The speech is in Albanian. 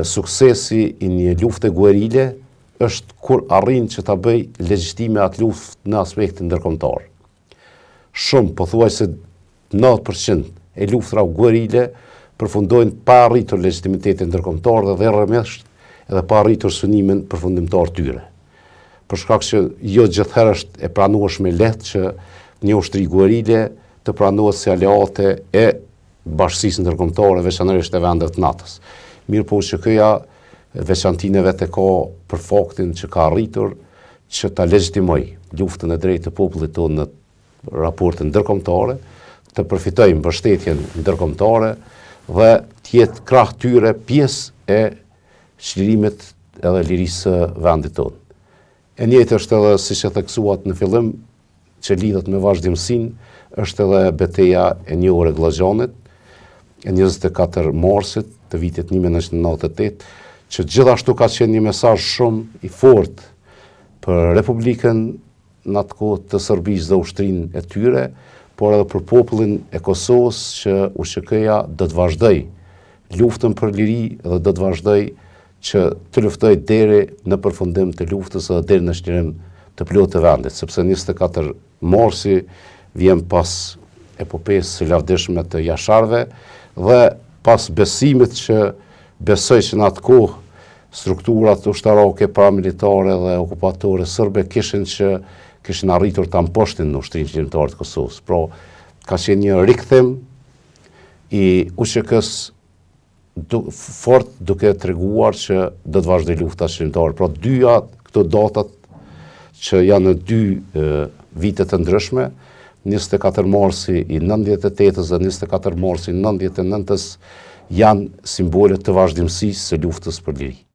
Suksesi i një lufte guerile është kur arrin që ta bëj legjitimime atë luftë në aspektin ndërkombëtar. Shumë, pothuajse 90% e luftrave guerile përfundojnë pa arritur legitimitetin ndërkombëtar dhe rrëmesht edhe pa arritur synimin përfundimtar tyre. Për shkak që jo gjithherë është e pranueshme lehtë që një ushtri guerile të pranohet si aleate e bashkësisë ndërkombëtare, veçanërisht e vendeve të NATO-s. Mirë po që këja veçantinë vetë ka për faktin që ka arritur që ta legjitimoj luftën e drejtë të popullit tonë në raporte ndërkombëtare, të përfitojë mbështetjen ndërkombëtare dhe të jetë krah tyre pjesë e çlirimit edhe lirisë së vendit tonë. E njëjtë është edhe siç e theksuat në fillim, që lidhet me vazhdimsinë, është edhe betejë e njohur e Glazhanit, e 24 marsit të vitit 1998, që gjithashtu ka qenë një mesazh shumë i fortë për Republikën në atë kohë të Serbisë dhe ushtrinë e tyre, por edhe për popullin e Kosovës që USHK-ja do të vazhdoj luftën për liri dhe do të vazhdoj që të luftoj deri në përfundim të luftës dhe deri në shlirim të plotë të vendit, sepse 24 marsi vjen pas epopesë së lavdishme të jasharëve dhe pas besimit që besoj që në atë kohë strukturat ushtarake, paramilitare dhe okupatore serbe kishin arritur ta mposhtin në ushtrinë qendrore të Kosovës. Pra, ka qenë një rikthim i USHK-s fort duke treguar që do të vazhdoj lufta shqiptare. Pra, dyja këto datat që janë në dy vite të ndryshme, 24 marsi i 98-s dhe 24 marsi i 99-s janë simbole të vazhdimësisë së luftës për liri.